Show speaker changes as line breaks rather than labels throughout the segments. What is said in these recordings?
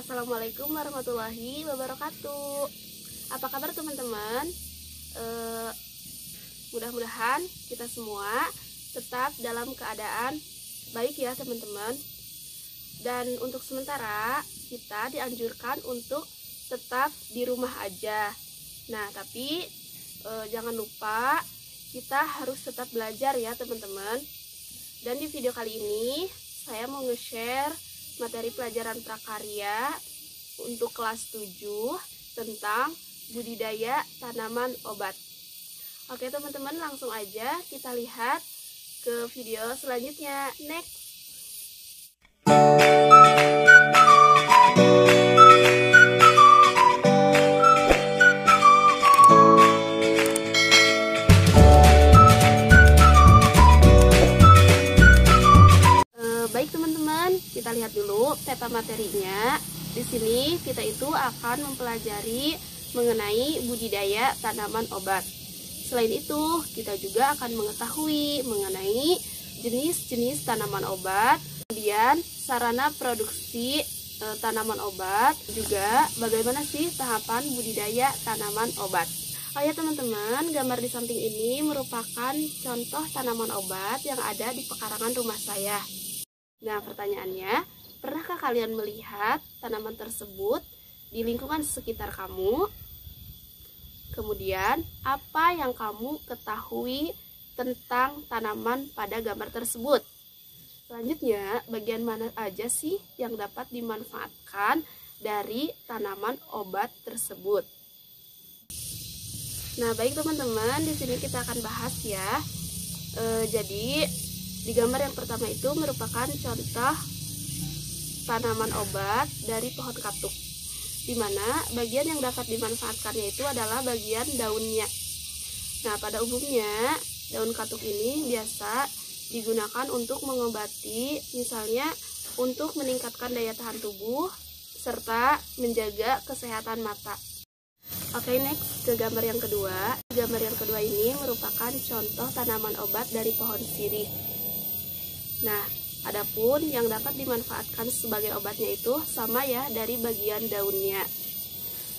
Assalamualaikum warahmatullahi wabarakatuh. Apa kabar teman-teman? Mudah-mudahan kita semua tetap dalam keadaan baik ya teman-teman. Dan untuk sementara kita dianjurkan untuk tetap di rumah aja. Nah tapi jangan lupa kita harus tetap belajar ya teman-teman. Dan di video kali ini saya mau nge-share materi pelajaran prakarya untuk kelas 7 tentang budidaya tanaman obat. Oke teman-teman, langsung aja kita lihat ke video selanjutnya. Next. Baik teman-teman, kita lihat dulu peta materinya. Di sini kita itu akan mempelajari mengenai budidaya tanaman obat. Selain itu, kita juga akan mengetahui mengenai jenis-jenis tanaman obat, kemudian sarana produksi tanaman obat, juga bagaimana sih tahapan budidaya tanaman obat. Oh ya teman-teman, gambar di samping ini merupakan contoh tanaman obat yang ada di pekarangan rumah saya. Nah, pertanyaannya, pernahkah kalian melihat tanaman tersebut di lingkungan sekitar kamu? Kemudian, apa yang kamu ketahui tentang tanaman pada gambar tersebut? Selanjutnya, bagian mana aja sih yang dapat dimanfaatkan dari tanaman obat tersebut? Nah, baik teman-teman, di sini kita akan bahas ya. Jadi, di gambar yang pertama itu merupakan contoh tanaman obat dari pohon katuk, di mana bagian yang dapat dimanfaatkannya itu adalah bagian daunnya. Nah, pada umumnya daun katuk ini biasa digunakan untuk mengobati, misalnya untuk meningkatkan daya tahan tubuh serta menjaga kesehatan mata. Oke, next ke gambar yang kedua. Gambar yang kedua ini merupakan contoh tanaman obat dari pohon sirih. Nah, adapun yang dapat dimanfaatkan sebagai obatnya itu sama ya, dari bagian daunnya.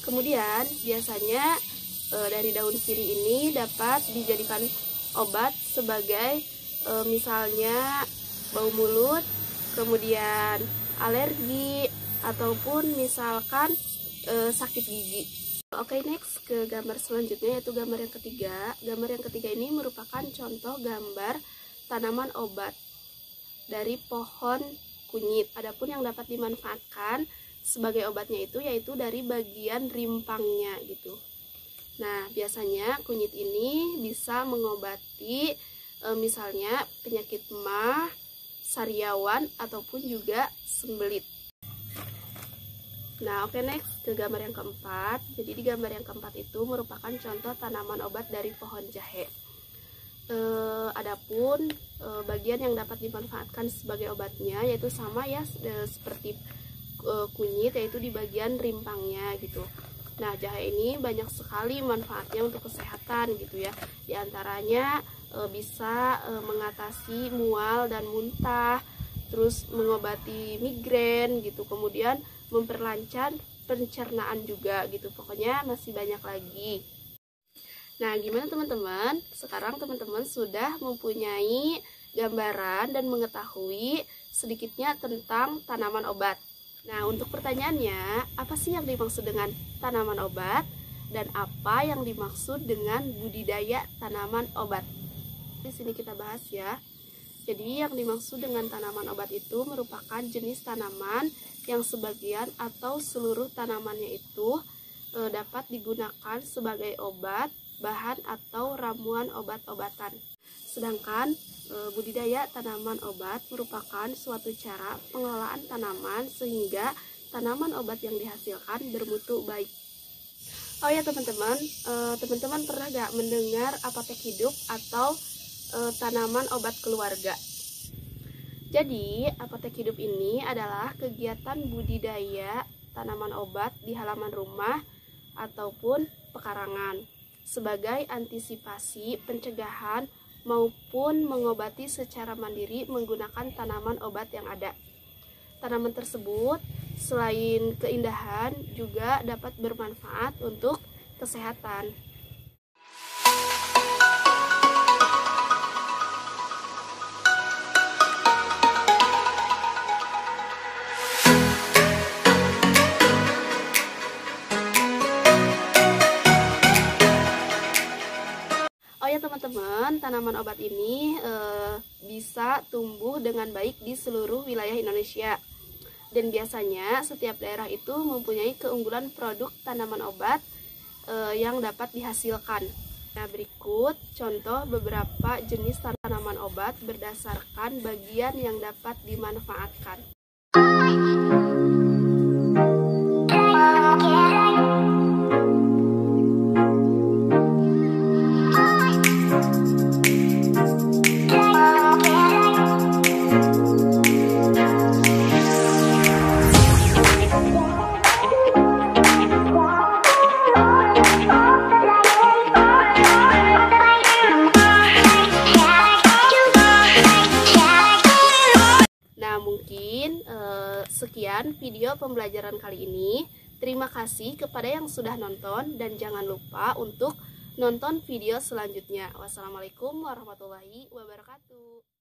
Kemudian biasanya dari daun sirih ini dapat dijadikan obat sebagai misalnya bau mulut, kemudian alergi, ataupun misalkan sakit gigi. Oke, next ke gambar selanjutnya, yaitu gambar yang ketiga. Gambar yang ketiga ini merupakan contoh gambar tanaman obat dari pohon kunyit. Adapun yang dapat dimanfaatkan sebagai obatnya itu yaitu dari bagian rimpangnya gitu. Nah, biasanya kunyit ini bisa mengobati misalnya penyakit MAH, sariawan, ataupun juga sembelit. Nah, oke, next ke gambar yang keempat. Jadi di gambar yang keempat itu merupakan contoh tanaman obat dari pohon jahe. Adapun bagian yang dapat dimanfaatkan sebagai obatnya yaitu sama ya seperti kunyit, yaitu di bagian rimpangnya gitu. Nah, jahe ini banyak sekali manfaatnya untuk kesehatan gitu ya. Di antaranya bisa mengatasi mual dan muntah, terus mengobati migrain gitu, kemudian memperlancar pencernaan juga gitu. Pokoknya masih banyak lagi. Nah, gimana teman-teman? Sekarang teman-teman sudah mempunyai gambaran dan mengetahui sedikitnya tentang tanaman obat. Nah, untuk pertanyaannya, apa sih yang dimaksud dengan tanaman obat dan apa yang dimaksud dengan budidaya tanaman obat? Di sini kita bahas ya. Jadi, yang dimaksud dengan tanaman obat itu merupakan jenis tanaman yang sebagian atau seluruh tanamannya itu dapat digunakan sebagai obat, bahan atau ramuan obat-obatan. Sedangkan budidaya tanaman obat merupakan suatu cara pengelolaan tanaman sehingga tanaman obat yang dihasilkan bermutu baik. Oh ya teman-teman, teman-teman pernah gak mendengar apotek hidup atau tanaman obat keluarga? Jadi apotek hidup ini adalah kegiatan budidaya tanaman obat di halaman rumah ataupun pekarangan sebagai antisipasi pencegahan maupun mengobati secara mandiri menggunakan tanaman obat yang ada. Tanaman tersebut selain keindahan juga dapat bermanfaat untuk kesehatan. Oh ya teman-teman, tanaman obat ini bisa tumbuh dengan baik di seluruh wilayah Indonesia. Dan biasanya setiap daerah itu mempunyai keunggulan produk tanaman obat yang dapat dihasilkan. Nah, berikut contoh beberapa jenis tanaman obat berdasarkan bagian yang dapat dimanfaatkan. Mungkin sekian video pembelajaran kali ini. Terima kasih kepada yang sudah nonton dan jangan lupa untuk nonton video selanjutnya. Wassalamualaikum warahmatullahi wabarakatuh.